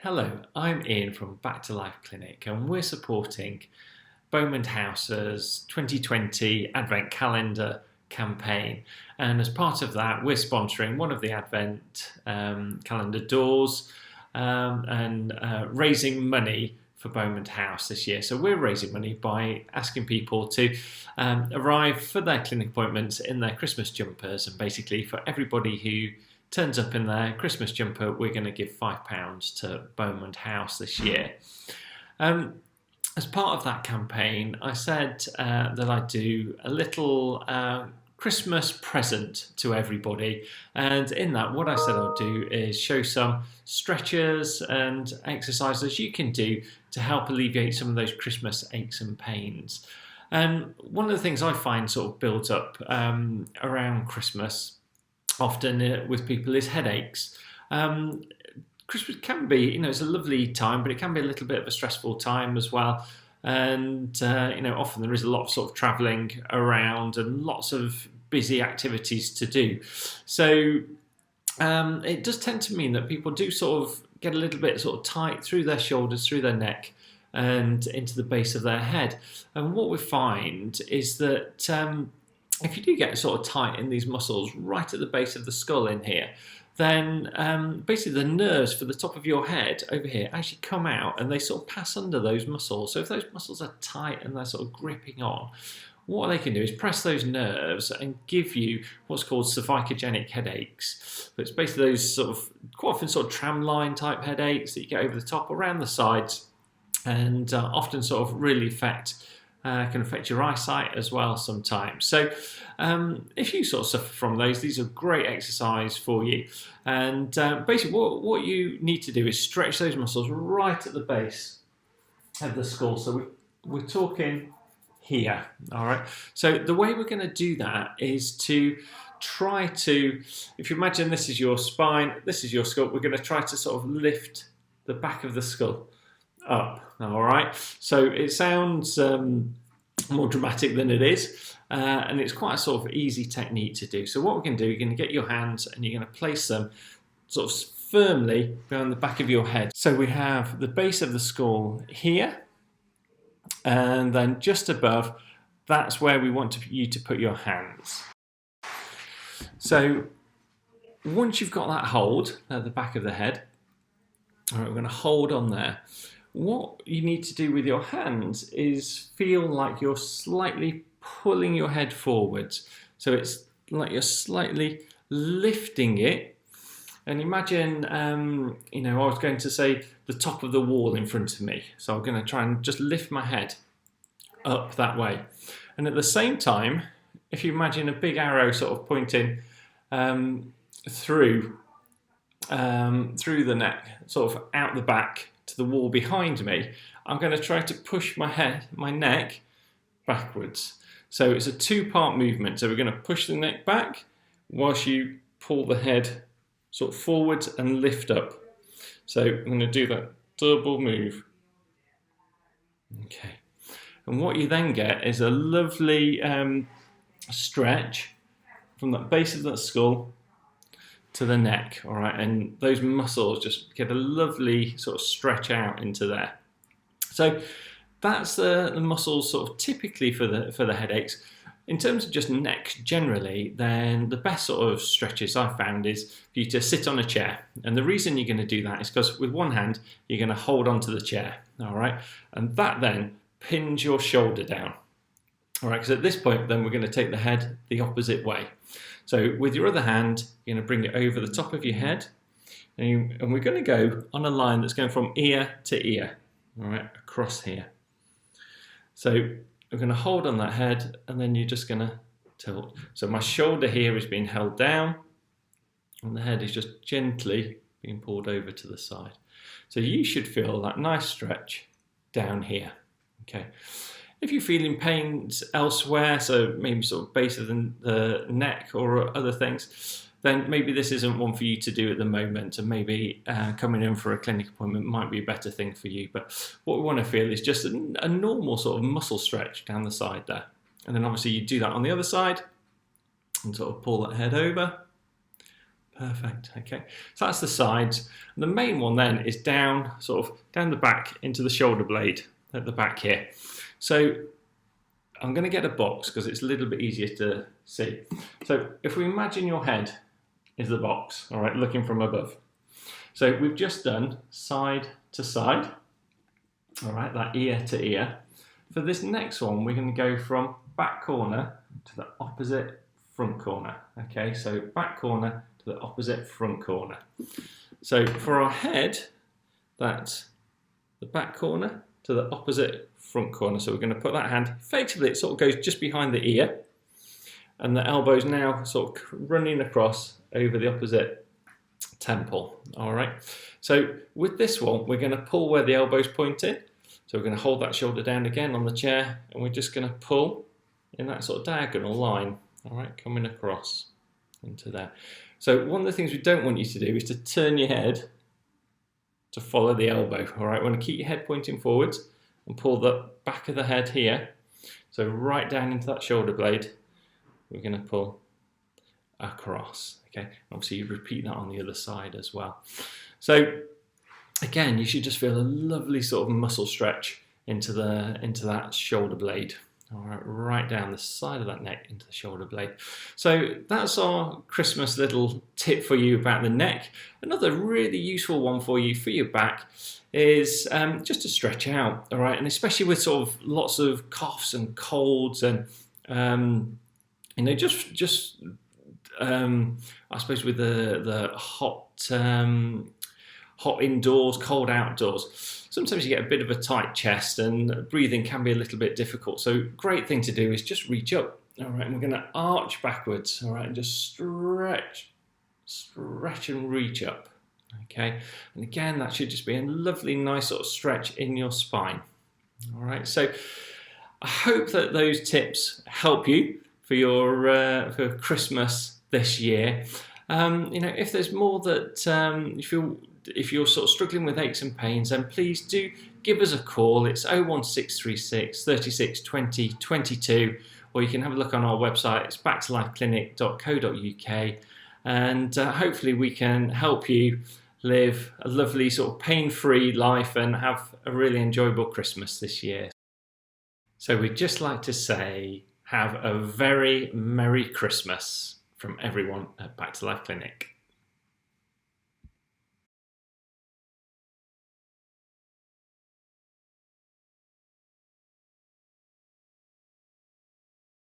Hello, I'm Ian from Back to Life Clinic and we're supporting Beaumond House's 2020 Advent Calendar campaign. And as part of that, we're sponsoring one of the Advent calendar doors and raising money for Beaumond House this year. So we're raising money by asking people to arrive for their clinic appointments in their Christmas jumpers, and basically for everybody who turns up in their Christmas jumper, we're going to give £5 to Beaumond House this year. As part of that campaign, I said that I'd do a little Christmas present to everybody, and in that, what I said I'll do is show some stretches and exercises you can do to help alleviate some of those Christmas aches and pains. And one of the things I find sort of builds up around Christmas often with people is headaches. Christmas can be, it's a lovely time, but it can be a little bit of a stressful time as well. And, often there is a lot of sort of travelling around and lots of busy activities to do. So it does tend to mean that people do sort of get a little bit sort of tight through their shoulders, through their neck, and into the base of their head. And what we find is that if you do get sort of tight in these muscles right at the base of the skull in here, then basically the nerves for the top of your head over here actually come out and they sort of pass under those muscles. So if those muscles are tight and they're sort of gripping on, what they can do is press those nerves and give you what's called cervicogenic headaches. But it's basically those sort of quite often sort of tram line type headaches that you get over the top, around the sides, and often sort of really can affect your eyesight as well sometimes. So if you sort of suffer from those, these are great exercise for you. And basically what you need to do is stretch those muscles right at the base of the skull. So we're talking here, all right? So the way we're going to do that is to try to, if you imagine this is your spine, this is your skull, we're going to try to sort of lift the back of the skull up, all right? So it sounds more dramatic than it is, and it's quite a sort of easy technique to do. So what we're going to do, you're going to get your hands and you're going to place them sort of firmly behind the back of your head. So we have the base of the skull here, and then just above, that's where we want you to put your hands. So once you've got that hold at the back of the head, all right, we're going to hold on there. What you need to do with your hands is feel like you're slightly pulling your head forwards. So it's like you're slightly lifting it. And imagine, I was going to say the top of the wall in front of me. So I'm going to try and just lift my head up that way. And at the same time, if you imagine a big arrow sort of pointing through the neck, sort of out the back, to the wall behind me, I'm going to try to push my neck backwards. So it's a two-part movement. So we're going to push the neck back whilst you pull the head sort of forwards and lift up. So I'm going to do that double move. Okay. And what you then get is a lovely stretch from the base of the skull to the neck, all right, and those muscles just get a lovely sort of stretch out into there. So that's the muscles sort of typically for the headaches. In terms of just neck generally, then the best sort of stretches I've found is for you to sit on a chair. And the reason you're going to do that is because with one hand you're going to hold onto the chair, all right, and that then pins your shoulder down. All right, because at this point then we're going to take the head the opposite way. So with your other hand, you're going to bring it over the top of your head, and we're going to go on a line that's going from ear to ear, all right, across here. So we're going to hold on that head, and then you're just going to tilt. So my shoulder here is being held down, and the head is just gently being pulled over to the side. So you should feel that nice stretch down here, okay? If you're feeling pains elsewhere, so maybe sort of base of the neck or other things, then maybe this isn't one for you to do at the moment, and maybe coming in for a clinic appointment might be a better thing for you. But what we want to feel is just a normal sort of muscle stretch down the side there. And then obviously you do that on the other side and sort of pull that head over. Perfect. Okay, so that's the sides. And the main one then is down, sort of down the back into the shoulder blade at the back here. So I'm going to get a box because it's a little bit easier to see. So if we imagine your head is the box, all right, looking from above. So we've just done side to side, all right, that ear to ear. For this next one, we're going to go from back corner to the opposite front corner. Okay, so back corner to the opposite front corner. So for our head, that's the back corner to the opposite front corner. So we're going to put that hand, effectively it sort of goes just behind the ear, and the elbow's now sort of running across over the opposite temple. All right, so with this one, we're going to pull where the elbow's pointing. So we're going to hold that shoulder down again on the chair, and we're just going to pull in that sort of diagonal line, all right, coming across into there. So one of the things we don't want you to do is to turn your head to follow the elbow, all right? We want to keep your head pointing forwards and pull the back of the head here. So right down into that shoulder blade, we're going to pull across, okay? Obviously you repeat that on the other side as well. So again, you should just feel a lovely sort of muscle stretch into that shoulder blade. All right, right down the side of that neck into the shoulder blade. So that's our Christmas little tip for you about the neck. Another really useful one for you for your back is just to stretch out, all right? And especially with sort of lots of coughs and colds and, you know, just I suppose with the hot indoors, cold outdoors, sometimes you get a bit of a tight chest and breathing can be a little bit difficult. So great thing to do is just reach up, all right, and we're going to arch backwards, all right, and just stretch and reach up, okay? And again, that should just be a lovely, nice sort of stretch in your spine, all right? So I hope that those tips help you for your for Christmas this year. You know, if there's more that you feel, if you're sort of struggling with aches and pains, then please do give us a call. It's 01636 36 20 22, or you can have a look on our website. It's backtolifeclinic.co.uk, and hopefully we can help you live a lovely sort of pain-free life and have a really enjoyable Christmas this year. So we'd just like to say, have a very Merry Christmas from everyone at Back to Life Clinic.